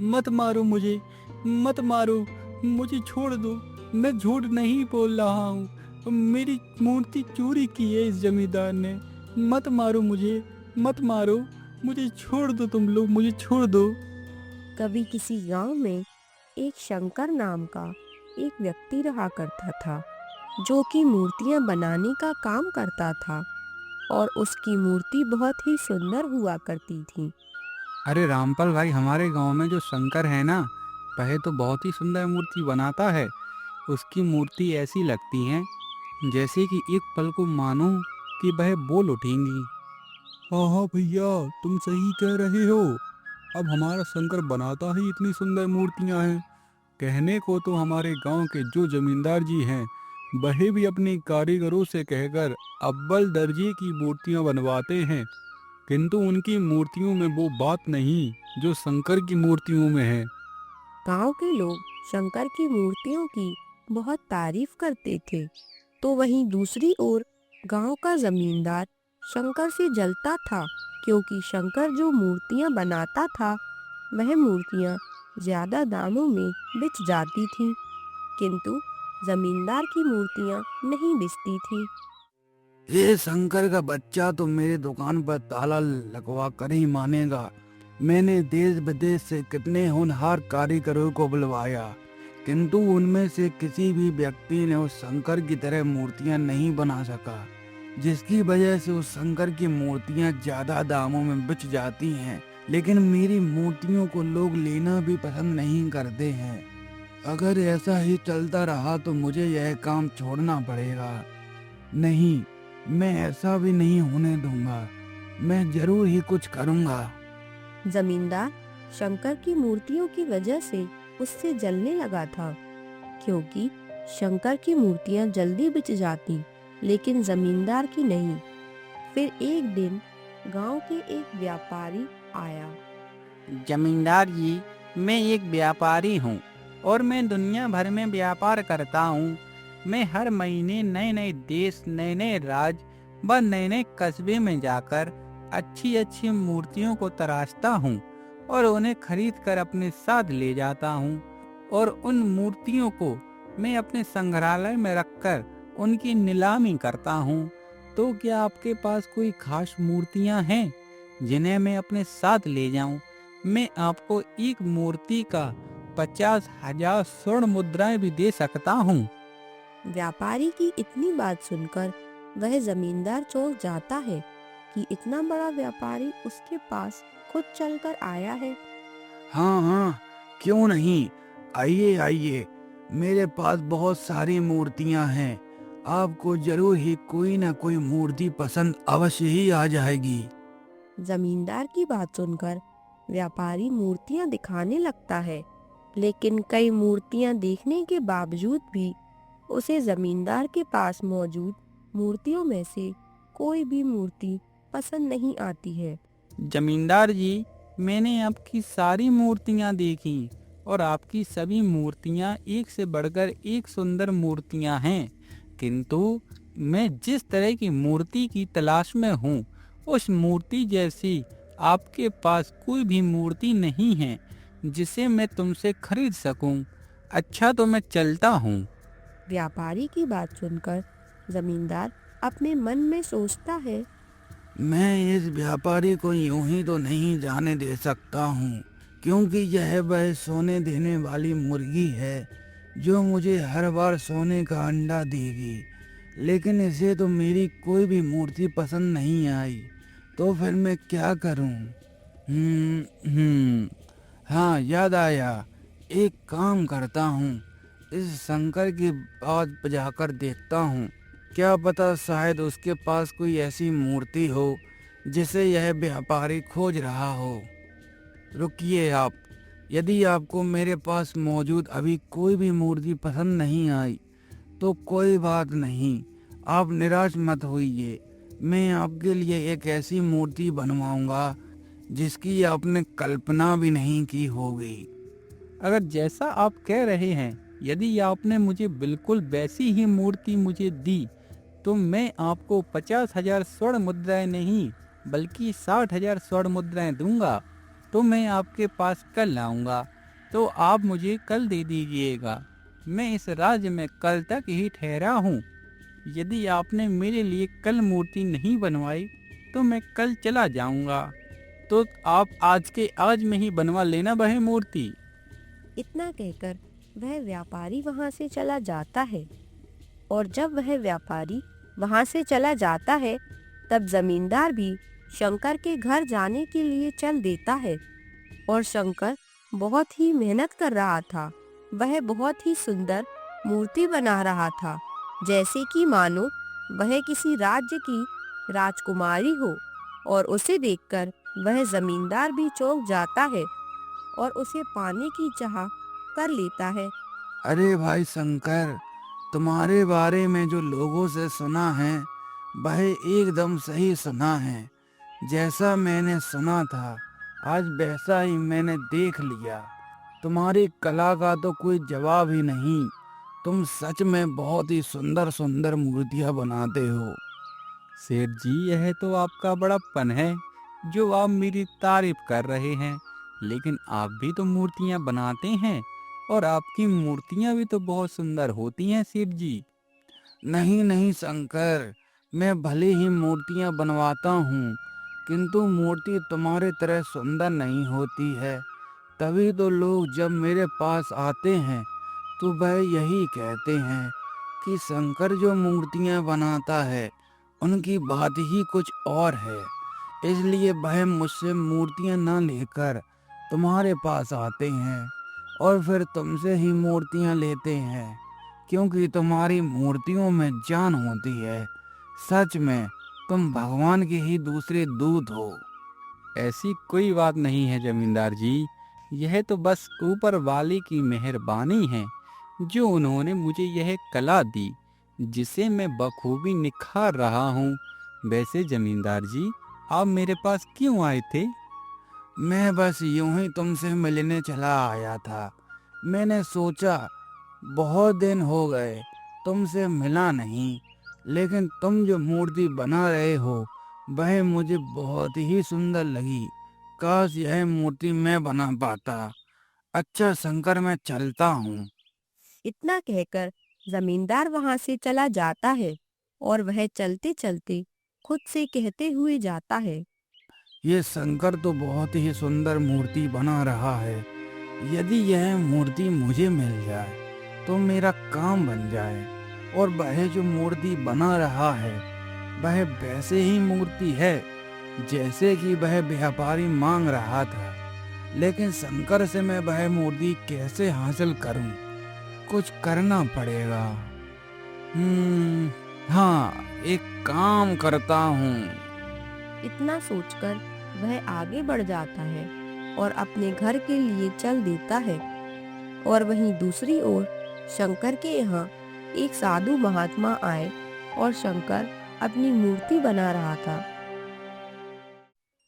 मत मारो मुझे, मत मारो, मुझे छोड़ दो। मैं झूठ नहीं बोल रहा हूँ, मेरी मूर्ति चोरी की है इस जमींदार ने। मत मारो मुझे, मत मारो, मुझे छोड़ दो, तुम लोग मुझे छोड़ दो। कभी किसी गांव में एक शंकर नाम का एक व्यक्ति रहा करता था, जो कि मूर्तियां बनाने का काम करता था और उसकी मूर्ति बहुत ही सुंदर हुआ करती थी। अरे रामपाल भाई, हमारे गांव में जो शंकर है ना, वह तो बहुत ही सुंदर मूर्ति बनाता है। उसकी मूर्ति ऐसी लगती है जैसे कि एक पल को मानो कि वह बोल उठेंगी। हाँ हाँ भैया, तुम सही कह रहे हो। अब हमारा शंकर बनाता ही इतनी सुंदर मूर्तियां हैं। कहने को तो हमारे गांव के जो जमींदार जी हैं, वह भी अपने कारीगरों से कहकर अव्वल दर्जे की मूर्तियां बनवाते हैं, किंतु उनकी मूर्तियों में वो बात नहीं जो शंकर की मूर्तियों में है। गांव के लोग शंकर की मूर्तियों की बहुत तारीफ करते थे, तो वहीं दूसरी ओर गांव का जमींदार शंकर से जलता था, क्योंकि शंकर जो मूर्तियां बनाता था वह मूर्तियां ज्यादा दामों में बिक जाती थीं, किंतु जमींदार की मूर्तियां नहीं बिकती थीं। ये शंकर का बच्चा तो मेरे दुकान पर ताला लगवा कर ही मानेगा। मैंने देश विदेश से कितने होनहार कारीगरों को बुलवाया, किंतु उनमें से किसी भी व्यक्ति ने उस शंकर की तरह मूर्तियां नहीं बना सका, जिसकी वजह से उस शंकर की मूर्तियां ज्यादा दामों में बिक जाती हैं। लेकिन मेरी मूर्तियों को लोग लेना भी पसंद नहीं करते हैं। अगर ऐसा ही चलता रहा तो मुझे यह काम छोड़ना पड़ेगा। नहीं, मैं ऐसा भी नहीं होने दूंगा। मैं जरूर ही कुछ करूंगा। जमींदार शंकर की मूर्तियों की वजह से उससे जलने लगा था, क्योंकि शंकर की मूर्तियां जल्दी बिक जाती, लेकिन जमींदार की नहीं। फिर एक दिन गांव के एक व्यापारी आया। जमींदार जी, मैं एक व्यापारी हूँ और मैं दुनिया भर में व्यापार करता हूँ। मैं हर महीने नए नए देश, नए नए राज्य व नए नए कस्बे में जाकर अच्छी अच्छी मूर्तियों को तराशता हूँ और उन्हें खरीद कर अपने साथ ले जाता हूँ, और उन मूर्तियों को मैं अपने संग्रहालय में रखकर उनकी नीलामी करता हूँ। तो क्या आपके पास कोई खास मूर्तियाँ हैं जिन्हें मैं अपने साथ ले जाऊं? मैं आपको एक मूर्ति का 50,000 स्वर्ण मुद्राएं भी दे सकता हूं। व्यापारी की इतनी बात सुनकर वह जमींदार चौंक जाता है कि इतना बड़ा व्यापारी उसके पास खुद चलकर आया है। हाँ हाँ, क्यों नहीं, आइए आइए, मेरे पास बहुत सारी मूर्तियां हैं। आपको जरूर ही कोई ना कोई मूर्ति पसंद अवश्य ही आ जाएगी। जमींदार की बात सुनकर व्यापारी मूर्तियां दिखाने लगता है, लेकिन कई मूर्तियां देखने के बावजूद भी उसे जमींदार के पास मौजूद मूर्तियों में से कोई भी मूर्ति पसंद नहीं आती है। जमींदार जी, मैंने आपकी सारी मूर्तियां देखी और आपकी सभी मूर्तियां एक से बढ़कर एक सुंदर मूर्तियां हैं, किंतु मैं जिस तरह की मूर्ति की तलाश में हूँ, उस मूर्ति जैसी आपके पास कोई भी मूर्ति नहीं है जिसे मैं तुमसे खरीद सकूं। अच्छा, तो मैं चलता हूँ। व्यापारी की बात सुनकर जमींदार अपने मन में सोचता है, मैं इस व्यापारी को यूं ही तो नहीं जाने दे सकता हूँ, क्योंकि यह वह सोने देने वाली मुर्गी है जो मुझे हर बार सोने का अंडा देगी। लेकिन इसे तो मेरी कोई भी मूर्ति पसंद नहीं आई, तो फिर मैं क्या करूँ? हम्म, हाँ, याद आया। एक काम करता हूँ, इस शंकर की बात जाकर देखता हूँ। क्या पता शायद उसके पास कोई ऐसी मूर्ति हो जिसे यह व्यापारी खोज रहा हो। रुकिए आप, यदि आपको मेरे पास मौजूद अभी कोई भी मूर्ति पसंद नहीं आई तो कोई बात नहीं, आप निराश मत होइए। मैं आपके लिए एक ऐसी मूर्ति बनवाऊंगा जिसकी आपने कल्पना भी नहीं की होगी। अगर जैसा आप कह रहे हैं, यदि आपने मुझे बिल्कुल वैसी ही मूर्ति मुझे दी, तो मैं आपको 50,000 स्वर्ण मुद्राएं नहीं बल्कि 60,000 स्वर्ण मुद्राएं दूंगा। तो मैं आपके पास कल आऊँगा, तो आप मुझे कल दे दीजिएगा। मैं इस राज्य में कल तक ही ठहरा हूँ। यदि आपने मेरे लिए कल मूर्ति नहीं बनवाई, तो मैं कल चला जाऊँगा। तो आप आज के आज में ही बनवा लेना वह मूर्ति। इतना कहकर वह व्यापारी वहां से चला जाता है। और जब वह व्यापारी वहां से चला जाता है, तब जमींदार भी शंकर के घर जाने के लिए चल देता है। और शंकर बहुत ही मेहनत कर रहा था। वह बहुत ही सुंदर मूर्ति बना रहा था, जैसे कि मानो वह किसी राज्य की राजकुमारी हो। और उसे देखकर वह जमींदार भी चौंक जाता है और उसे पाने की चाह कर लेता है। अरे भाई शंकर, तुम्हारे बारे में जो लोगों से सुना है वह एकदम सही सुना है। जैसा मैंने सुना था आज वैसा ही मैंने देख लिया। तुम्हारी कला का तो कोई जवाब ही नहीं। तुम सच में बहुत ही सुंदर सुंदर मूर्तियां बनाते हो। सेठ जी, यह तो आपका बड़प्पन है जो आप मेरी तारीफ कर रहे हैं, लेकिन आप भी तो मूर्तियां बनाते हैं और आपकी मूर्तियां भी तो बहुत सुंदर होती हैं सेठ जी। नहीं नहीं शंकर, मैं भले ही मूर्तियां बनवाता हूँ, किंतु मूर्ति तुम्हारे तरह सुंदर नहीं होती है। तभी तो लोग जब मेरे पास आते हैं तो वह यही कहते हैं कि शंकर जो मूर्तियां बनाता है उनकी बात ही कुछ और है। इसलिए वह मुझसे मूर्तियां न लेकर तुम्हारे पास आते हैं और फिर तुमसे ही मूर्तियां लेते हैं, क्योंकि तुम्हारी मूर्तियों में जान होती है। सच में तुम भगवान के ही दूसरे दूत हो। ऐसी कोई बात नहीं है जमींदार जी, यह तो बस ऊपर वाले की मेहरबानी है जो उन्होंने मुझे यह कला दी, जिसे मैं बखूबी निखार रहा हूँ। वैसे जमींदार जी, आप मेरे पास क्यों आए थे? मैं बस यूं ही तुमसे मिलने चला आया था। मैंने सोचा बहुत दिन हो गए तुमसे मिला नहीं, लेकिन तुम जो मूर्ति बना रहे हो वह मुझे बहुत ही सुंदर लगी। काश यह मूर्ति मैं बना पाता। अच्छा शंकर, मैं चलता हूँ। इतना कहकर जमींदार वहां से चला जाता है और वह चलते चलते खुद से कहते हुए जाता है। ये शंकर तो बहुत ही सुंदर मूर्ति बना रहा है। यदि यह मूर्ति मुझे मिल जाए तो मेरा काम बन जाए। और वह जो मूर्ति बना रहा है वह वैसे ही मूर्ति है जैसे कि वह व्यापारी मांग रहा था। लेकिन शंकर से मैं वह मूर्ति कैसे हासिल करूं? कुछ करना पड़ेगा। हाँ, एक काम करता हूँ। इतना सोचकर वह आगे बढ़ जाता है और अपने घर के लिए चल देता है। और वहीं दूसरी ओर शंकर के यहाँ एक साधु महात्मा आए और शंकर अपनी मूर्ति बना रहा था।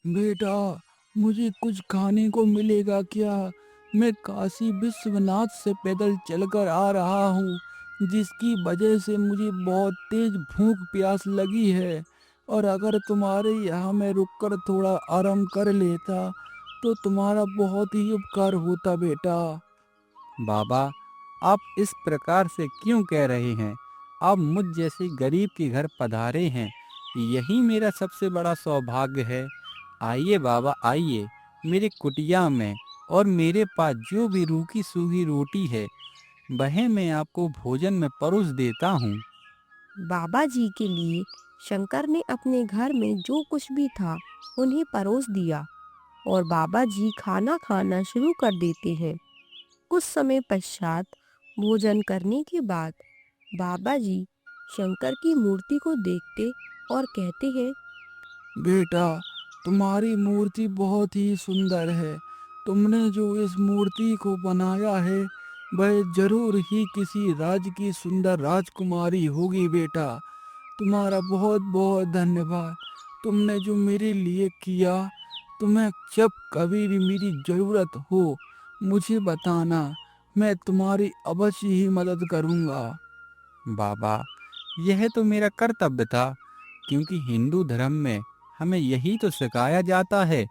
बेटा, मुझे कुछ खाने को मिलेगा क्या? मैं काशी विश्वनाथ से पैदल चलकर आ रहा हूँ, जिसकी वजह से मुझे बहुत तेज भूख प्यास लगी है। और अगर तुम्हारे यहाँ मैं रुककर थोड़ा आराम कर लेता तो तुम्हारा बहुत ही उपकार होता बेटा। बाबा, आप इस प्रकार से क्यों कह रहे हैं? आप मुझ जैसे गरीब के घर पधारे हैं, यही मेरा सबसे बड़ा सौभाग्य है। आइए बाबा, आइए मेरे कुटिया में, और मेरे पास जो भी रूखी सूखी रोटी है वह मैं आपको भोजन में परोस देता हूँ। बाबा जी के लिए शंकर ने अपने घर में जो कुछ भी था उन्हें परोस दिया और बाबा जी खाना खाना शुरू कर देते हैं। कुछ समय पश्चात भोजन करने के बाद बाबा जी शंकर की मूर्ति को देखते और कहते हैं, बेटा, तुम्हारी मूर्ति बहुत ही सुंदर है। तुमने जो इस मूर्ति को बनाया है वह जरूर ही किसी राज्य की सुंदर राजकुमारी होगी बेटा। तुम्हारा बहुत बहुत धन्यवाद। तुमने जो मेरे लिए किया। तुम्हें जब कभी भी मेरी जरूरत हो मुझे बताना, मैं तुम्हारी अवश्य ही मदद करूंगा। बाबा, यह तो मेरा कर्तव्य था, क्योंकि हिंदू धर्म में हमें यही तो सिखाया जाता है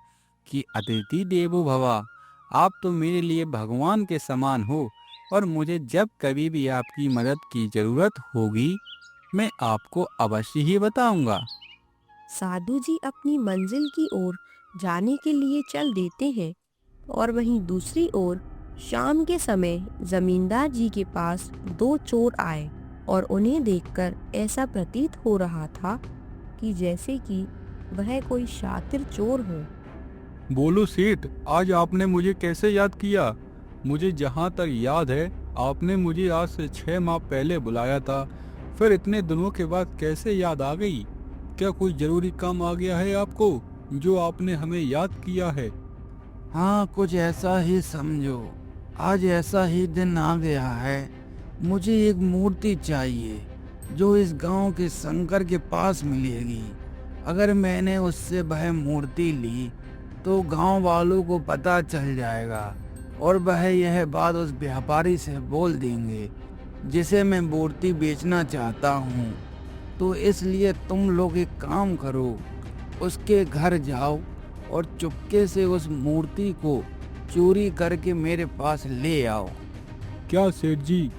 कि अतिथि देवो भवा, आप तो मेरे लिए भगवान के समान हो और मुझे जब कभी भी आपकी मदद की जरूरत होगी मैं आपको अवश्य ही बताऊंगा। साधु जी अपनी मंजिल की ओर जाने के लिए चल देते हैं और वहीं दूसरी ओर शाम के समय जमींदार जी के पास दो चोर आए और उन्हें देखकर ऐसा प्रतीत हो रहा था कि जैसे कि वह कोई शातिर चोर हो। बोलो सेठ, आज आपने मुझे कैसे याद किया? मुझे जहाँ तक याद है आपने मुझे आज से 6 माह पहले बुलाया था, फिर इतने दिनों के बाद कैसे याद आ गई? क्या कोई जरूरी काम आ गया है आपको जो आपने हमें याद किया है? हाँ, कुछ ऐसा ही समझो। आज ऐसा ही दिन आ गया है। मुझे एक मूर्ति चाहिए जो इस गांव के शंकर के पास मिलेगी। अगर मैंने उससे वह मूर्ति ली तो गांव वालों को पता चल जाएगा और वह यह बात उस व्यापारी से बोल देंगे जिसे मैं मूर्ति बेचना चाहता हूँ। तो इसलिए तुम लोग एक काम करो, उसके घर जाओ और चुपके से उस मूर्ति को चोरी करके मेरे पास ले आओ। क्या सेठ जी,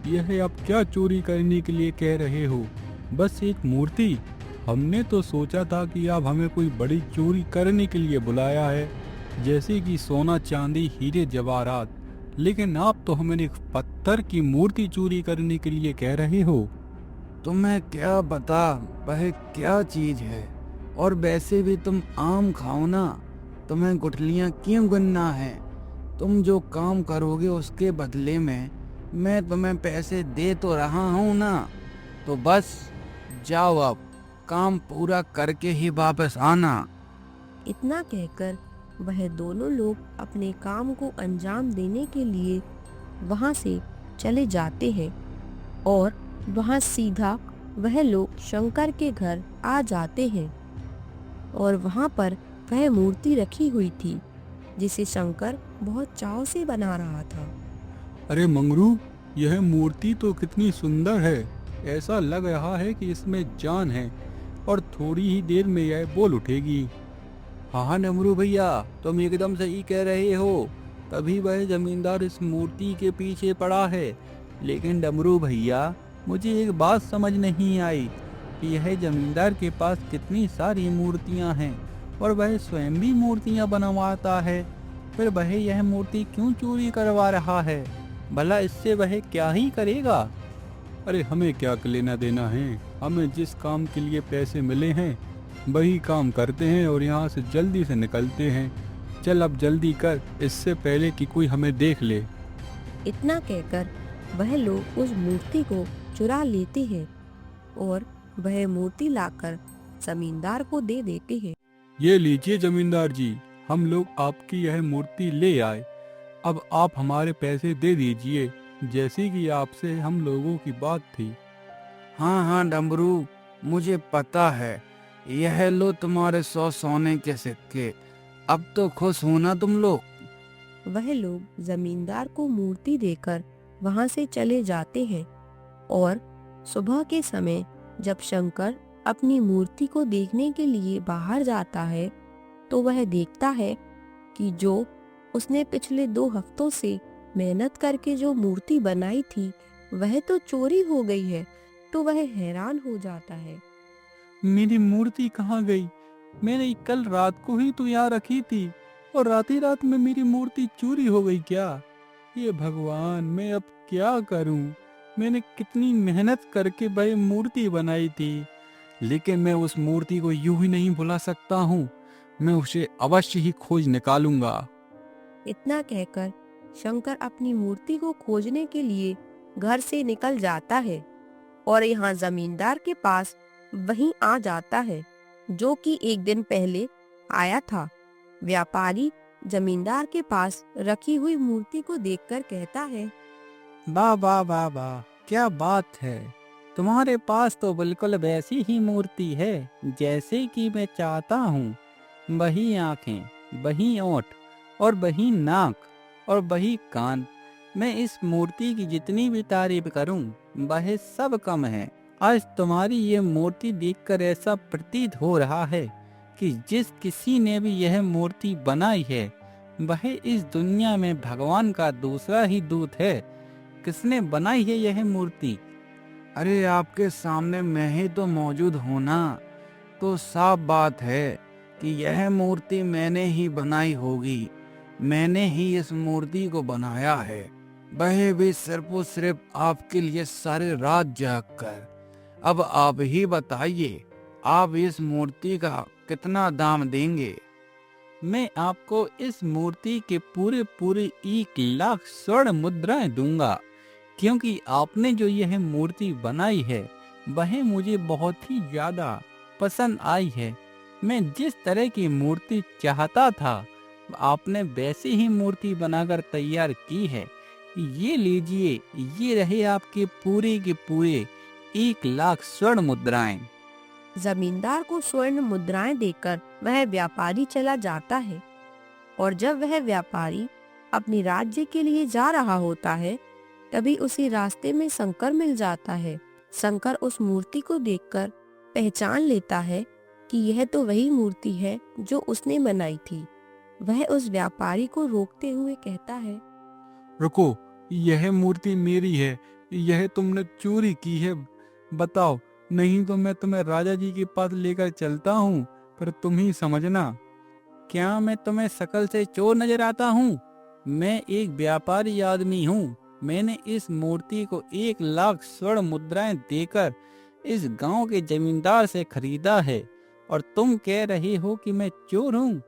यह आप क्या चोरी करने के लिए कह रहे हो? बस एक मूर्ति? हमने तो सोचा था कि आप हमें कोई बड़ी चोरी करने के लिए बुलाया है, जैसे कि सोना चांदी हीरे जवाहरात, लेकिन आप तो हमें एक पत्थर की मूर्ति चोरी करने के लिए कह रहे हो। तुम्हें क्या पता वह क्या चीज है? और वैसे भी तुम आम खाओ ना, तुम्हें गुठलियां क्यों गिनना है? तुम जो काम करोगे उसके बदले में मैं तुम्हें पैसे दे तो रहा हूँ ना। तो बस जाओ, अब काम पूरा करके ही वापस आना। इतना कहकर वह दोनों लोग अपने काम को अंजाम देने के लिए वहां से चले जाते हैं और वहां सीधा वह लोग शंकर के घर आ जाते हैं और वहां पर वह मूर्ति रखी हुई थी जिसे शंकर बहुत चाव से बना रहा था। अरे मंगरू, यह मूर्ति तो कितनी सुंदर है। ऐसा लग रहा है कि इसमें जान है और थोड़ी ही देर में यह बोल उठेगी। हाँ डमरू भैया, तुम एकदम सही कह रहे हो। तभी वह जमींदार इस मूर्ति के पीछे पड़ा है। लेकिन डमरू भैया, मुझे एक बात समझ नहीं आई कि यह जमींदार के पास कितनी सारी मूर्तियां हैं और वह स्वयं भी मूर्तियां बनवाता है, फिर वह यह मूर्ति क्यों चोरी करवा रहा है? भला इससे वह क्या ही करेगा? अरे हमें क्या लेना देना है, हमें जिस काम के लिए पैसे मिले हैं वही काम करते हैं और यहाँ से जल्दी से निकलते हैं। चल अब जल्दी कर, इससे पहले कि कोई हमें देख ले। इतना कहकर वह लोग उस मूर्ति को चुरा लेते हैं और वह मूर्ति लाकर जमींदार को दे देते हैं। ये लीजिए जमींदार जी, हम लोग आपकी यह मूर्ति ले आए। अब आप हमारे पैसे दे दीजिए, जैसे कि आपसे हम लोगों की बात थी। हाँ हाँ डमरू, मुझे पता है। यह लो तुम्हारे 100 सोने के सिक्के। अब तो खुश होना तुम लोग। वह लोग जमींदार को मूर्ति देकर वहां से चले जाते हैं और सुबह के समय जब शंकर अपनी मूर्ति को देखने के लिए बाहर जाता है तो वह देखता है कि जो उसने पिछले 2 हफ्तों से मेहनत करके जो मूर्ति बनाई थी वह तो चोरी हो गई है। तो वह हैरान हो जाता है। मेरी मूर्ति कहाँ गई? मैंने कल रात को ही तो यहाँ रखी थी और रात ही रात में मेरी मूर्ति चोरी हो गई क्या? ये भगवान, मैं अब क्या करूं? मैंने कितनी मेहनत करके वह मूर्ति बनाई थी, लेकिन मैं उस मूर्ति को यूं ही नहीं भुला सकता हूँ। मैं उसे अवश्य ही खोज निकालूंगा। इतना कहकर शंकर अपनी मूर्ति को खोजने के लिए घर से निकल जाता है और यहाँ जमींदार के पास वहीं आ जाता है जो कि एक दिन पहले आया था। व्यापारी जमींदार के पास रखी हुई मूर्ति को देखकर कहता है, वाह वाह वाह वाह, क्या बात है। तुम्हारे पास तो बिल्कुल वैसी ही मूर्ति है जैसे कि मैं चाहता हूँ। वही आंखें, वही ओंठ और वही नाक और वही कान। मैं इस मूर्ति की जितनी भी तारीफ करूं वह सब कम है। आज तुम्हारी ये मूर्ति देखकर ऐसा प्रतीत हो रहा है कि जिस किसी ने भी यह मूर्ति बनाई है वह इस दुनिया में भगवान का दूसरा ही दूत है। किसने बनाई है यह मूर्ति? अरे आपके सामने मैं ही तो मौजूद हूँ ना, तो साफ बात है कि यह मूर्ति मैंने ही बनाई होगी। मैंने ही इस मूर्ति को बनाया है, वह भी सिर्फ और सिर्फ आपके लिए सारे रात जाग कर। अब आप ही बताइए, आप इस मूर्ति का कितना दाम देंगे? मैं आपको इस मूर्ति के पूरे 1 लाख स्वर्ण मुद्राएं दूंगा, क्योंकि आपने जो यह मूर्ति बनाई है वह मुझे बहुत ही ज्यादा पसंद आई है। मैं जिस तरह की मूर्ति चाहता था आपने वैसी ही मूर्ति बनाकर तैयार की है। ये लीजिए, ये रहे आपके पूरे के पूरे 1 लाख स्वर्ण मुद्राएं। जमींदार को स्वर्ण मुद्राएं देकर वह व्यापारी चला जाता है। और जब वह व्यापारी अपने राज्य के लिए जा रहा होता है तभी उसी रास्ते में शंकर मिल जाता है। शंकर उस मूर्ति को देखकर पहचान लेता है कि यह तो वही मूर्ति है जो उसने बनाई थी। वह उस व्यापारी को रोकते हुए कहता है, रुको, यह मूर्ति मेरी है, यह तुमने चोरी की है। बताओ, नहीं तो मैं तुम्हें राजा जी के पास लेकर चलता हूँ, पर तुम ही समझना। क्या मैं तुम्हें शकल से चोर नजर आता हूँ? मैं एक व्यापारी आदमी हूँ। मैंने इस मूर्ति को 1 लाख स्वर्ण मुद्राएं देकर इस गांव के जमींदार से खरीदा है, और तुम कह रहे हो कि मैं चोर हूँ?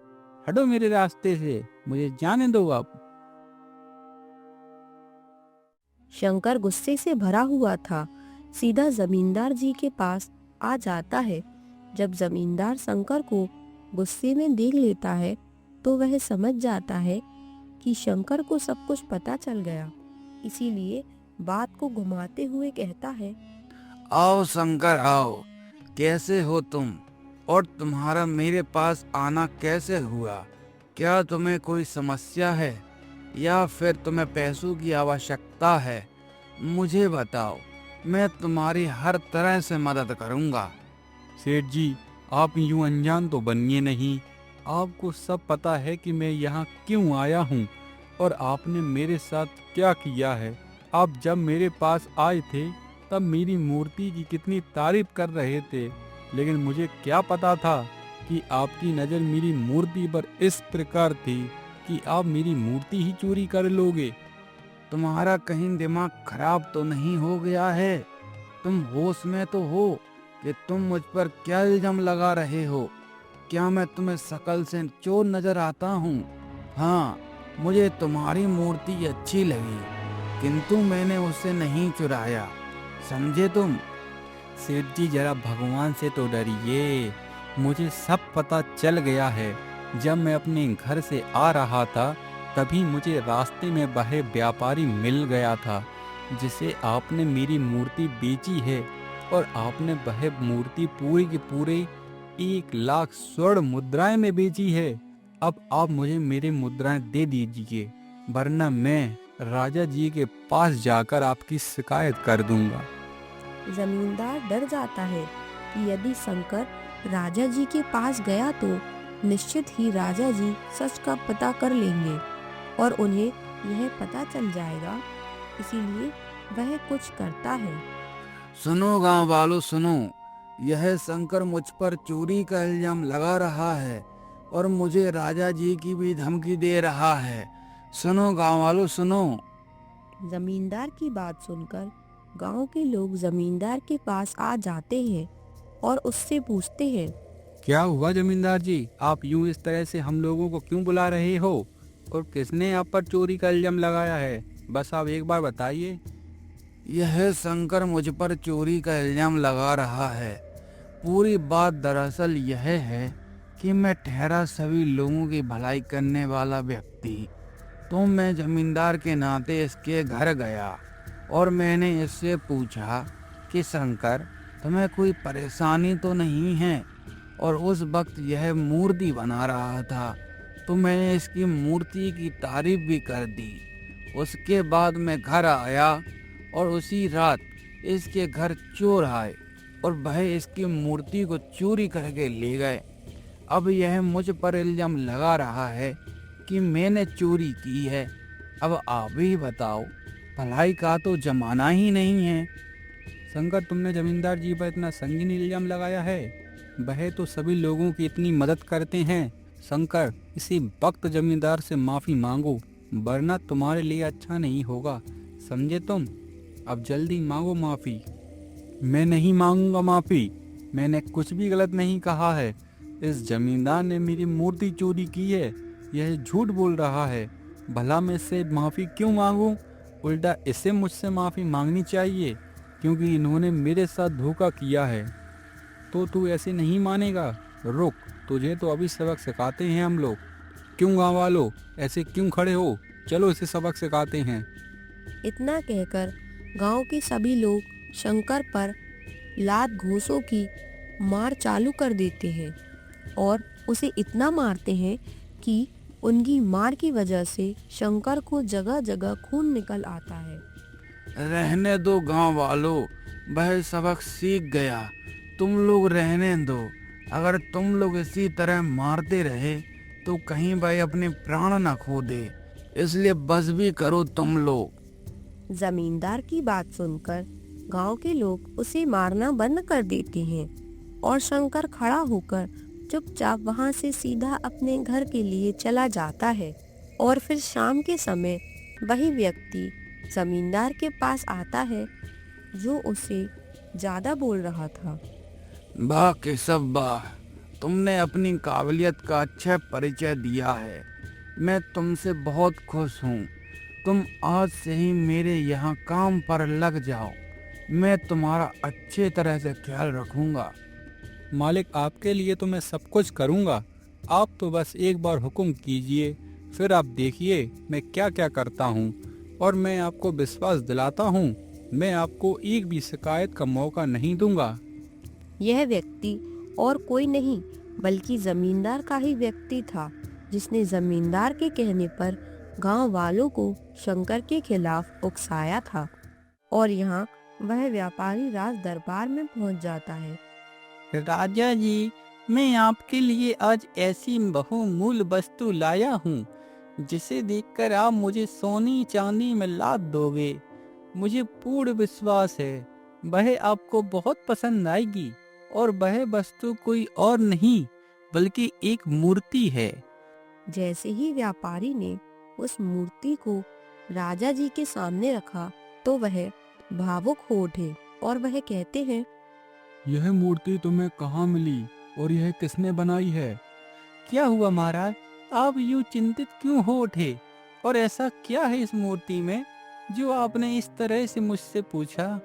हटो मेरे रास्ते से, मुझे जाने दो आप। शंकर गुस्से से भरा हुआ था, सीधा जमींदार जी के पास आ जाता है। जब जमींदार शंकर को गुस्से में देख लेता है तो वह समझ जाता है कि शंकर को सब कुछ पता चल गया। इसीलिए बात को घुमाते हुए कहता है, आओ शंकर आओ, कैसे हो तुम? और तुम्हारा मेरे पास आना कैसे हुआ? क्या तुम्हें कोई समस्या है या फिर तुम्हें पैसों की आवश्यकता है? मुझे बताओ, मैं तुम्हारी हर तरह से मदद करूंगा। सेठ जी, आप यूं अनजान तो बनिए नहीं। आपको सब पता है कि मैं यहाँ क्यों आया हूँ और आपने मेरे साथ क्या किया है। आप जब मेरे पास आए थे तब मेरी मूर्ति की कितनी तारीफ कर रहे थे, लेकिन मुझे क्या पता था कि आपकी नज़र मेरी मूर्ति पर इस प्रकार थी कि आप मेरी मूर्ति ही चोरी कर लोगे। तुम्हारा कहीं दिमाग खराब तो नहीं हो गया है? तुम होश में तो हो कि तुम मुझ पर क्या इल्जाम लगा रहे हो? क्या मैं तुम्हें शकल से चोर नजर आता हूँ? हाँ, मुझे तुम्हारी मूर्ति अच्छी लगी, किंतु मैंने उसे नहीं चुराया, समझे तुम? सेठ जी, जरा भगवान से तो डरिए। मुझे सब पता चल गया है। जब मैं अपने घर से आ रहा था तभी मुझे रास्ते में वह व्यापारी मिल गया था जिसे आपने मेरी मूर्ति बेची है, और आपने वह मूर्ति पूरे के पूरे 1 लाख स्वर्ण मुद्राएं में बेची है। अब आप मुझे मेरे मुद्राएं दे दीजिए, वरना मैं राजा जी के पास जाकर आपकी शिकायत कर दूंगा। जमींदार डर जाता है कि यदि शंकर राजा जी के पास गया तो निश्चित ही राजा जी सच का पता कर लेंगे और उन्हें यह पता चल जाएगा। इसीलिए वह कुछ करता है। सुनो गांव वालों सुनो, यह शंकर मुझ पर चोरी का इल्जाम लगा रहा है और मुझे राजा जी की भी धमकी दे रहा है। सुनो गांव वालों सुनो। जमींदार की बात सुनकर गांव के लोग जमींदार के पास आ जाते हैं और उससे पूछते हैं, क्या हुआ जमींदार जी? आप यूं इस तरह से हम लोगों को क्यों बुला रहे हो, और किसने आप पर चोरी का इल्जाम लगाया है? बस आप एक बार बताइए। यह शंकर मुझ पर चोरी का इल्जाम लगा रहा है। पूरी बात दरअसल यह है कि मैं ठहरा सभी लोगों की भलाई करने वाला व्यक्ति, तो मैं जमींदार के नाते इसके घर गया और मैंने इससे पूछा कि शंकर, तुम्हें कोई परेशानी तो नहीं है? और उस वक्त यह मूर्ति बना रहा था तो मैंने इसकी मूर्ति की तारीफ भी कर दी। उसके बाद मैं घर आया और उसी रात इसके घर चोर आए और वह इसकी मूर्ति को चोरी करके ले गए। अब यह मुझ पर इल्जाम लगा रहा है कि मैंने चोरी की है। अब आप ही बताओ, भलाई का तो जमाना ही नहीं है। शंकर, तुमने जमींदार जी पर इतना संगीन इल्जाम लगाया है? वह तो सभी लोगों की इतनी मदद करते हैं। शंकर, इसी वक्त जमींदार से माफ़ी मांगो, वरना तुम्हारे लिए अच्छा नहीं होगा, समझे तुम? अब जल्दी मांगो माफ़ी। मैं नहीं मांगूंगा माफ़ी। मैंने कुछ भी गलत नहीं कहा है। इस जमींदार ने मेरी मूर्ति चोरी की है, यह झूठ बोल रहा है। भला मैं इससे माफ़ी क्यों मांगूं? उल्टा इसे मुझसे माफ़ी मांगनी चाहिए, क्योंकि इन्होंने मेरे साथ धोखा किया है। तो तू ऐसे नहीं मानेगा? रुक, तुझे तो अभी सबक सिखाते हैं हम लोग। क्यों गाँव वालों, ऐसे क्यों खड़े हो? चलो इसे सबक सिखाते हैं। इतना कहकर गांव के सभी लोग शंकर पर लात घूंसों की मार चालू कर देते हैं और उसे इतना मारते हैं कि उनकी मार की वजह से शंकर को जगह जगह खून निकल आता है। रहने दो गांव वालों, वह सबक सीख गया, तुम लोग रहने दो। अगर तुम लोग इसी तरह मारते रहे तो कहीं वह अपने प्राण न खो दे, इसलिए बस भी करो तुम लोग। जमींदार की बात सुनकर गांव के लोग उसे मारना बंद कर देते हैं और शंकर खड़ा होकर चुपचाप वहां से सीधा अपने घर के लिए चला जाता है। और फिर शाम के समय वही व्यक्ति जमींदार के पास आता है जो उसे ज्यादा बोल रहा था। वाह केशव वाह, तुमने अपनी काबिलियत का अच्छा परिचय दिया है। मैं तुमसे बहुत खुश हूँ। तुम आज से ही मेरे यहाँ काम पर लग जाओ। मैं तुम्हारा अच्छे तरह से ख्याल रखूंगा। मालिक, आपके लिए तो मैं सब कुछ करूँगा। आप तो बस एक बार हुक्म कीजिए, फिर आप देखिए मैं क्या क्या करता हूँ। और मैं आपको विश्वास दिलाता हूँ, मैं आपको एक भी शिकायत का मौका नहीं दूंगा। यह व्यक्ति और कोई नहीं बल्कि जमींदार का ही व्यक्ति था, जिसने जमींदार के कहने पर गांव वालों को शंकर के खिलाफ उकसाया था। और यहाँ वह व्यापारी राज दरबार में पहुंच जाता है। राजा जी, मैं आपके लिए आज ऐसी बहुमूल्य वस्तु लाया हूँ जिसे देखकर आप मुझे सोनी चांदी में लाद दोगे। मुझे पूर्ण विश्वास है वह आपको बहुत पसंद आएगी। और वह वस्तु कोई और नहीं बल्कि एक मूर्ति है। जैसे ही व्यापारी ने उस मूर्ति को राजा जी के सामने रखा तो वह भावुक हो उठे और वह कहते हैं, यह मूर्ति तुम्हें कहाँ मिली और यह किसने बनाई है? क्या हुआ महाराज, आप यूं चिंतित क्यों हो उठे? और ऐसा क्या है इस मूर्ति में जो आपने इस तरह से मुझसे पूछा?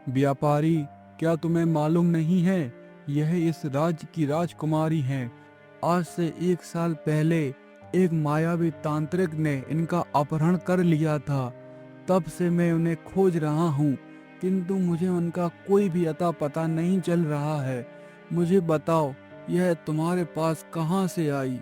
व्यापारी, क्या तुम्हें मालूम नहीं है, यह इस राज्य की राजकुमारी हैं। आज से 1 साल पहले एक मायावी तांत्रिक ने इनका अपहरण कर लिया था। तब से मैं उन्हें खोज रहा हूँ, किंतु मुझे उनका कोई भी अता पता नहीं चल रहा है। मुझे बताओ, यह तुम्हारे पास कहाँ से आई?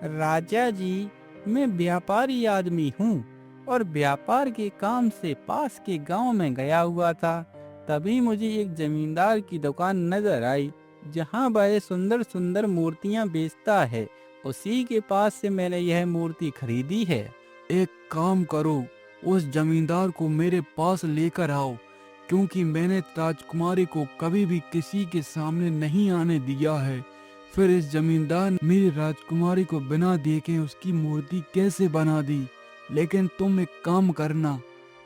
राजा जी, मैं व्यापारी आदमी हूँ और व्यापार के काम से पास के गांव में गया हुआ था। तभी मुझे एक जमींदार की दुकान नजर आई जहां वह सुंदर सुंदर मूर्तियां बेचता है। उसी के पास से मैंने यह मूर्ति खरीदी है। एक काम करो, उस जमींदार को मेरे पास लेकर आओ, क्योंकि मैंने राजकुमारी को कभी भी किसी के सामने नहीं आने दिया है। फिर इस जमींदार ने मेरी राजकुमारी को बिना देखे उसकी मूर्ति कैसे बना दी। लेकिन तुम एक काम करना,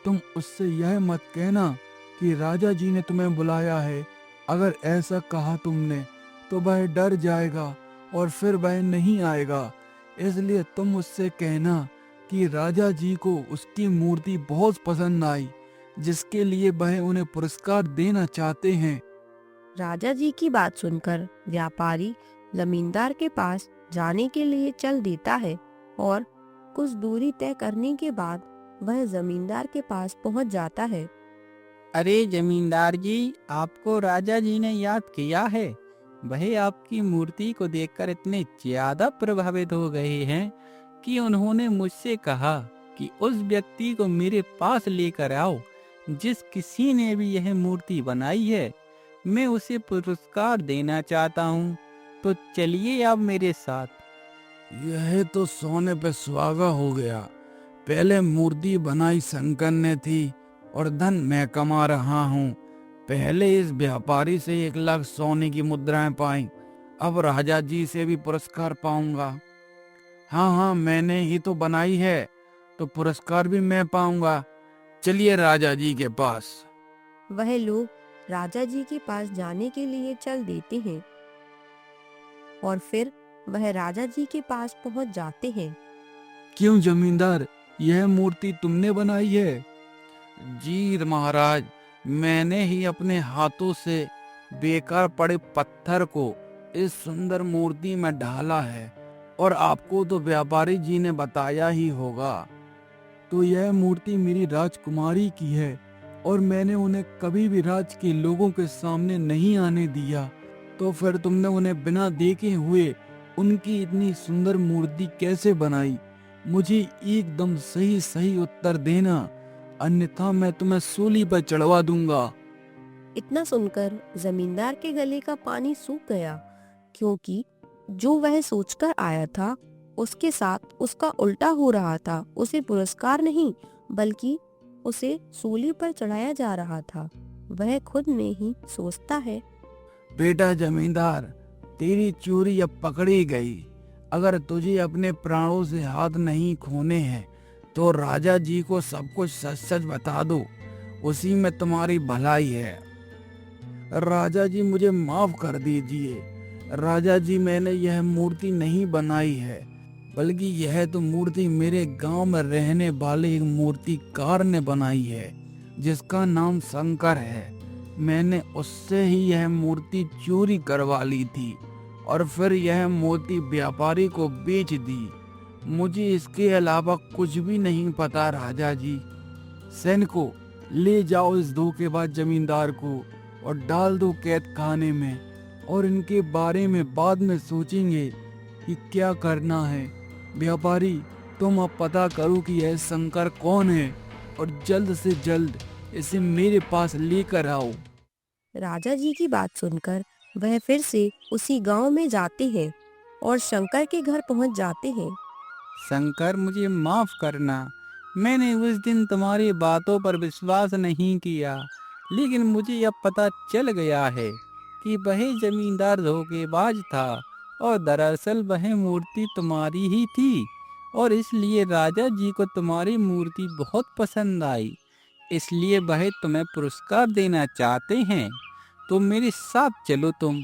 तुम उससे यह मत कहना कि राजा जी ने तुम्हें बुलाया है। अगर ऐसा कहा तुमने तो वह डर जाएगा और फिर वह नहीं आएगा। इसलिए तुम उससे कहना कि राजा जी को उसकी मूर्ति बहुत पसंद आई, जिसके लिए वह उन्हें पुरस्कार देना चाहते हैं। राजा जी की बात सुनकर व्यापारी जमींदार के पास जाने के लिए चल देता है और कुछ दूरी तय करने के बाद वह जमींदार के पास पहुंच जाता है। अरे जमींदार जी, आपको राजा जी ने याद किया है। वह आपकी मूर्ति को देखकर इतने ज्यादा प्रभावित हो गए हैं कि उन्होंने मुझसे कहा कि उस व्यक्ति को मेरे पास लेकर आओ जिस किसी ने भी यह मूर्ति बनाई है। मैं उसे पुरस्कार देना चाहता हूँ। तो चलिए आप मेरे साथ। यह तो सोने पे सुहागा हो गया। पहले मूर्ति बनाई शंकर ने थी और धन मैं कमा रहा हूँ। पहले इस व्यापारी से 1 लाख सोने की मुद्राएं पाई, अब राजा जी से भी पुरस्कार पाऊंगा। हाँ हाँ, मैंने ही तो बनाई है, तो पुरस्कार भी मैं पाऊंगा। चलिए राजा जी के पास। वह लोग राजा जी के पास जाने के लिए चल देते हैं और फिर वह राजा जी के पास पहुंच जाते हैं। क्यों जमींदार, यह मूर्ति तुमने बनाई है? जी महाराज, मैंने ही अपने हाथों से बेकार पड़े पत्थर को इस सुंदर मूर्ति में ढाला है, और आपको तो व्यापारी जी ने बताया ही होगा। तो यह मूर्ति मेरी राजकुमारी की है और मैंने उन्हें कभी भी राज के लोगों के सामने नहीं आने दिया। तो फिर तुमने उन्हें बिना देखे हुए उनकी इतनी सुंदर मूर्ति कैसे बनाई? मुझे एकदम सही सही उत्तर देना, अन्यथा मैं तुम्हें सूली पर चढ़वा दूंगा। इतना सुनकर जमींदार के गले का पानी सूख गया, क्योंकि जो वह सोचकर आया था उसके साथ उसका उल्टा हो रहा था। उसे पुरस्कार नहीं बल्कि उसे सूली पर चढ़ाया जा रहा था। वह खुद में ही सोचता है, बेटा जमींदार, तेरी चोरी अब पकड़ी गई। अगर तुझे अपने प्राणों से हाथ नहीं खोने हैं तो राजा जी को सब कुछ सच सच बता दो, उसी में तुम्हारी भलाई है। राजा जी मुझे माफ कर दीजिए। राजा जी, मैंने यह मूर्ति नहीं बनाई है, बल्कि यह तो मूर्ति मेरे गांव में रहने वाले एक मूर्तिकार ने बनाई है, जिसका नाम शंकर है। मैंने उससे ही यह मूर्ति चोरी करवा ली थी और फिर यह मूर्ति व्यापारी को बेच दी। मुझे इसके अलावा कुछ भी नहीं पता राजा जी। सैनिकों, ले जाओ इस धोखेबाज जमींदार को और डाल दो कैद खाने में, और इनके बारे में बाद में सोचेंगे कि क्या करना है। व्यापारी, तुम अब पता करो कि यह शंकर कौन है और जल्द से जल्द इसे मेरे पास लेकर आओ। राजा जी की बात सुनकर वह फिर से उसी गांव में जाते हैं और शंकर के घर पहुंच जाते हैं। शंकर, मुझे माफ करना। मैंने उस दिन तुम्हारी बातों पर विश्वास नहीं किया, लेकिन मुझे अब पता चल गया है कि वह जमींदार धोखेबाज था और दरअसल वह मूर्ति तुम्हारी ही थी, और इसलिए राजा जी को तुम्हारी मूर्ति बहुत पसंद आई। इसलिए वह तुम्हें पुरस्कार देना चाहते हैं। तो मेरे साथ चलो तुम।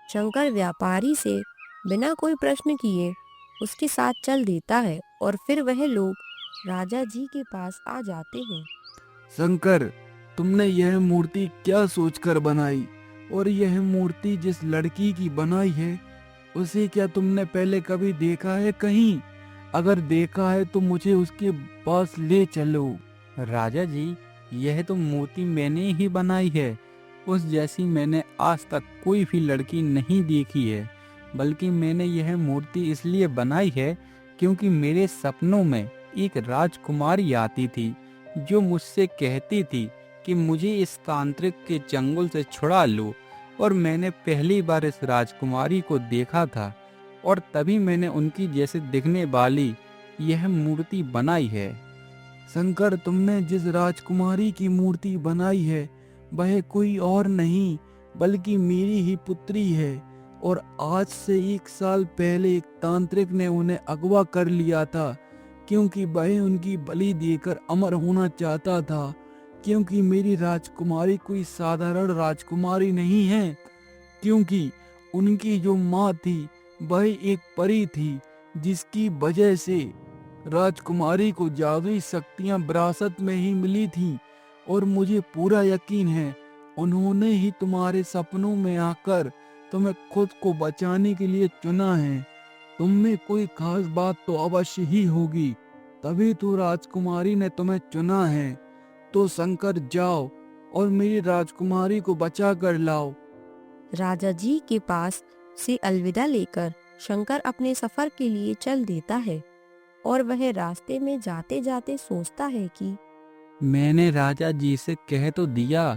शंकर व्यापारी से बिना कोई प्रश्न किए उसके साथ चल देता है और फिर वह लोग राजा जी के पास आ जाते हैं। शंकर, तुमने यह मूर्ति क्या सोचकर बनाई? और यह मूर्ति जिस लड़की की बनाई है, उसे क्या तुमने पहले कभी देखा है कहीं? अगर देखा है तो मुझे उसके पास ले चलो। राजा जी, यह तो मूर्ति मैंने ही बनाई है। उस जैसी मैंने आज तक कोई भी लड़की नहीं देखी है। बल्कि मैंने यह मूर्ति इसलिए बनाई है क्योंकि मेरे सपनों में एक राजकुमारी आती थी, जो मुझसे कहती थी कि मुझे इस तांत्रिक के चंगुल से छुड़ा लो। और मैंने पहली बार इस राजकुमारी को देखा था और तभी मैंने उनकी जैसे दिखने वाली यह मूर्ति बनाई है। शंकर, तुमने जिस राजकुमारी की मूर्ति बनाई है वह कोई और नहीं बल्कि मेरी ही पुत्री है, और आज से 1 साल पहले एक तांत्रिक ने उन्हें अगवा कर लिया था, क्योंकि वह उनकी बलि देकर अमर होना चाहता था। क्योंकि मेरी राजकुमारी कोई साधारण राजकुमारी नहीं है, क्योंकि उनकी जो माँ थी वह एक परी थी, जिसकी वजह से राजकुमारी को जादुई शक्तियां विरासत में ही मिली थीं। और मुझे पूरा यकीन है उन्होंने ही तुम्हारे सपनों में आकर तुम्हें खुद को बचाने के लिए चुना है। तुम में कोई खास बात तो अवश्य ही होगी, तभी तो राजकुमारी ने तुम्हें चुना है। तो शंकर, जाओ और मेरी राजकुमारी को बचा कर लाओ। राजा जी के पास से अलविदा लेकर शंकर अपने सफर के लिए चल देता है और वह रास्ते में जाते जाते सोचता है कि मैंने राजा जी से कह तो दिया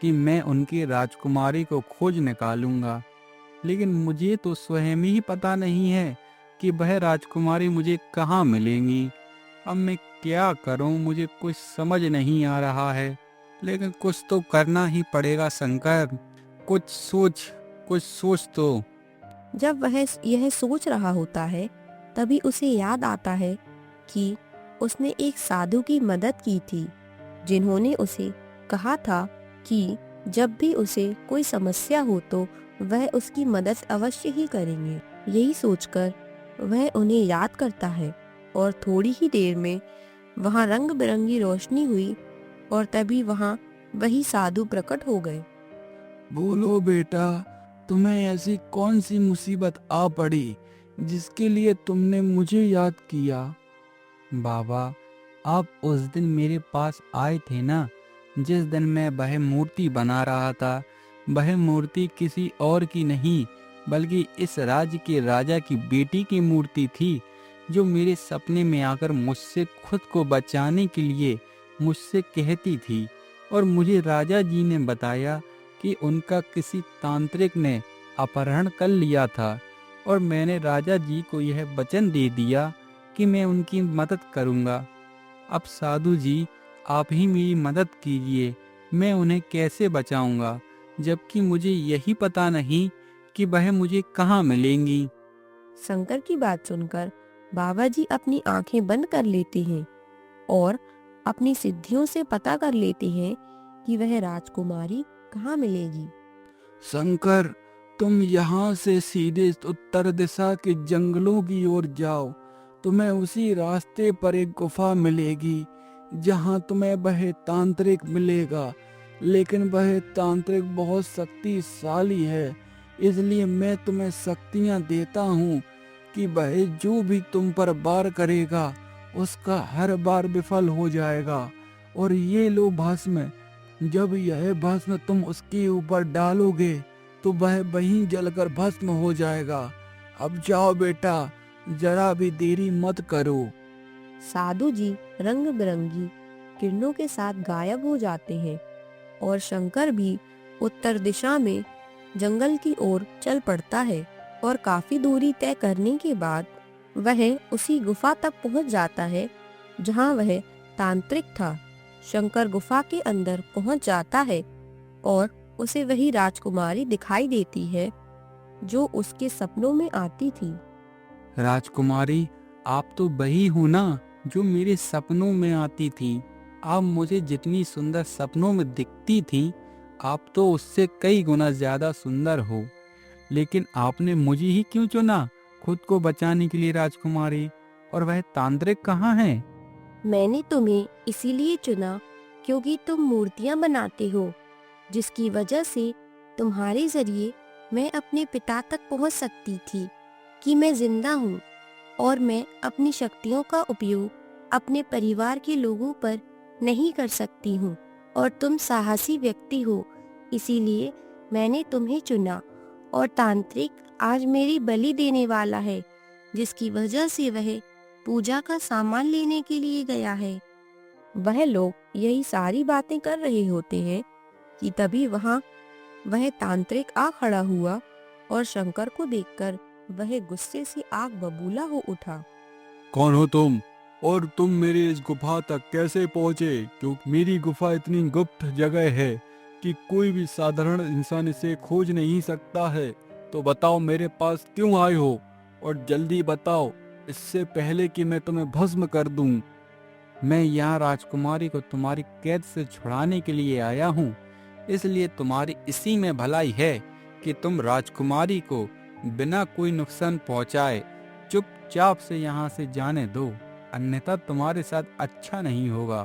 कि मैं उनकी राजकुमारी को खोज निकालूंगा, लेकिन मुझे तो स्वयं ही पता नहीं है कि वह राजकुमारी मुझे कहाँ मिलेंगी। अब मैं क्या करूं, मुझे कुछ समझ नहीं आ रहा है, लेकिन कुछ तो करना ही पड़ेगा शंकर। कुछ सोच तो। जब वह यह सोच रहा होता है, तभी उसे याद आता है कि उसने एक साधु की मदद की थी, जिन्होंने उसे कहा था कि जब भी उसे कोई समस्या हो तो वह उसकी मदद अवश्य ही करेंगे। यही सोचकर वह उन्हें याद करता है और थोड़ी ही देर में वहां रंग बिरंगी रोशनी हुई और तभी वहां वही साधु प्रकट हो गए। बोलो बेटा, तुम्हें ऐसी कौन सी मुसीबत आ पड़ी जिसके लिए तुमने मुझे याद किया? बाबा, आप उस दिन मेरे पास आए थे ना, जिस दिन मैं वह मूर्ति बना रहा था। वह मूर्ति किसी और की नहीं, बल्कि इस राज्य के राजा की बेटी की मूर्ति थी, जो मेरे सपने में आकर मुझसे खुद को बचाने के लिए मुझसे कहती थी। और मुझे राजा जी ने बताया कि उनका किसी तांत्रिक ने अपहरण कर लिया था, और मैंने राजा जी को यह वचन दे दिया कि मैं उनकी मदद करूंगा। अब साधु जी, आप ही मेरी मदद कीजिए, मैं उन्हें कैसे बचाऊंगा, जबकि मुझे यही पता नहीं कि वह मुझे कहाँ मिलेंगी। शंकर की बात सुनकर बाबा जी अपनी आंखें बंद कर लेते हैं और अपनी सिद्धियों से पता कर लेते हैं कि वह राजकुमारी कहाँ मिलेगी। शंकर, तुम यहाँ से सीधे उत्तर दिशा के जंगलों की ओर जाओ। तुम्हें उसी रास्ते पर एक गुफा मिलेगी, जहाँ तुम्हें वह तांत्रिक मिलेगा। लेकिन वह तांत्रिक बहुत शक्तिशाली है, इसलिए मैं तुम्हें शक्तियाँ देता हूँ कि वह जो भी तुम पर वार करेगा, उसका हर बार विफल हो जाएगा। और ये लो भस्म, जब यह भस्म तुम उसके ऊपर डालोगे तो वह वहीं जलकर भस्म हो जाएगा। अब जाओ बेटा, जरा भी देरी मत करो। साधु जी रंग बिरंगी किरणों के साथ गायब हो जाते हैं और शंकर भी उत्तर दिशा में जंगल की ओर चल पड़ता है। और काफी दूरी तय करने के बाद वह उसी गुफा तक पहुंच जाता है जहां वह तांत्रिक था। शंकर गुफा के अंदर पहुंच जाता है और उसे वही राजकुमारी दिखाई देती है जो उसके सपनों में आती थी। राजकुमारी, आप तो वही हो ना जो मेरे सपनों में आती थी। आप मुझे जितनी सुंदर सपनों में दिखती थी, आप तो उससे कई गुना ज्यादा सुंदर हो। लेकिन आपने मुझे ही क्यों चुना खुद को बचाने के लिए राजकुमारी? और वह तांत्रिक कहाँ है? मैंने तुम्हें इसीलिए चुना क्योंकि तुम मूर्तियां बनाते हो, जिसकी वजह से तुम्हारे जरिए मैं अपने पिता तक पहुंच सकती थी कि मैं जिंदा हूँ और मैं अपनी शक्तियों का उपयोग अपने परिवार के लोगों पर नहीं कर सकती हूँ। और तुम साहसी व्यक्ति हो, इसीलिए मैंने तुम्हें चुना। और तांत्रिक आज मेरी बलि देने वाला है, जिसकी वजह से वह पूजा का सामान लेने के लिए गया है। वह लोग यही सारी बातें कर रहे होते हैं कि तभी वहां वह तांत्रिक आ खड़ा हुआ और शंकर को देखकर वह गुस्से से आग बबूला हो उठा। कौन हो तुम? और तुम मेरी इस गुफा तक कैसे पहुँचे? क्योंकि मेरी गुफा इतनी गुप्त जगह है कि कोई भी साधारण इंसान इसे खोज नहीं सकता है। तो बताओ, मेरे पास क्यों आए हो? और जल्दी बताओ, इससे पहले कि मैं तुम्हें भस्म कर दूं। मैं यहाँ राजकुमारी को तुम्हारी कैद से छुड़ाने के लिए आया हूँ, इसलिए तुम्हारी इसी में भलाई है कि तुम राजकुमारी को बिना कोई नुकसान पहुँचाए चुपचाप से यहाँ से जाने दो, अन्यथा तुम्हारे साथ अच्छा नहीं होगा।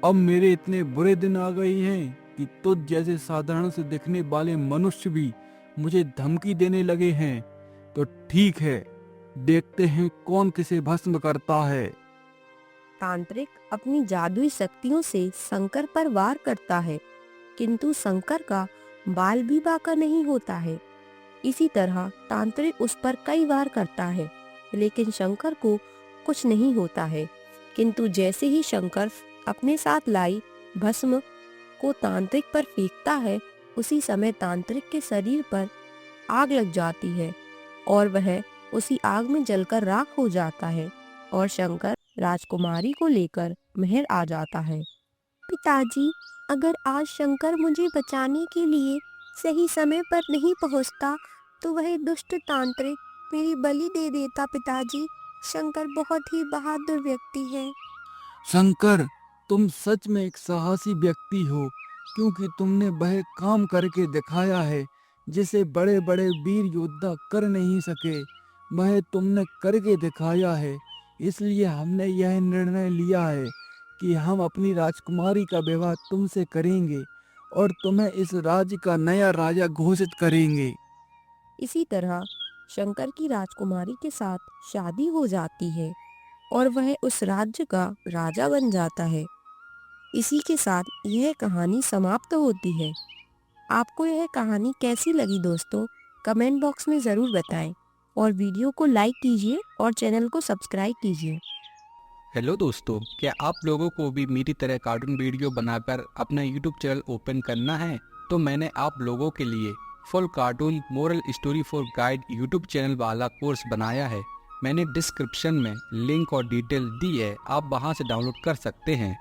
अब मेरे इतने बुरे दिन आ गए हैं कि तुझ जैसे साधारण से दिखने वाले मनुष्य भी मुझे धमकी देने लगे हैं। तो ठीक है, देखते हैं कौन किसे भस्म करता है। तांत्रिक अपनी जादुई शक्तियों से शंकर पर वार करता है, किंतु शंकर का बाल भी बांका नहीं होता है। इसी तरह तांत्रिक उस पर कई वार करता है, लेकिन शंकर को कुछ नहीं होता है। किंतु जैसे ही शंकर अपने साथ लाई भस्म को तांत्रिक पर फेंकता है, उसी समय तांत्रिक के शरीर पर आग लग जाती है और वह उसी आग में जलकर राख हो जाता है और शंकर राजकुमारी को लेकर महल आ जाता है। पिताजी, अगर आज शंकर मुझे बचाने के लिए सही समय पर नहीं पहुंचता तो वह दुष्ट तांत्रिक मेरी बलि दे देता। पिताजी, शंकर बहुत ही बहादुर व्यक्ति है। शंकर, तुम सच में एक साहसी व्यक्ति हो, क्योंकि तुमने वह काम करके दिखाया है जिसे बड़े बड़े वीर योद्धा कर नहीं सके। वह तुमने करके दिखाया है, इसलिए हमने यह निर्णय लिया है कि हम अपनी राजकुमारी का विवाह तुमसे करेंगे और तुम्हें इस राज्य का नया राजा घोषित करेंगे। इसी तरह शंकर की राजकुमारी के साथ शादी हो जाती है और वह उस राज्य का राजा बन जाता है। इसी के साथ यह कहानी समाप्त होती है। आपको यह कहानी कैसी लगी दोस्तों? कमेंट बॉक्स में ज़रूर बताएं और वीडियो को लाइक कीजिए और चैनल को सब्सक्राइब कीजिए। हेलो दोस्तों, क्या आप लोगों को भी मेरी तरह कार्टून वीडियो बनाकर अपना यूट्यूब चैनल ओपन करना है? तो मैंने आप लोगों के लिए full cartoon moral story for guide YouTube channel वाला कोर्स बनाया है। मैंने डिस्क्रिप्शन में लिंक और डिटेल दी है, आप वहां से डाउनलोड कर सकते हैं।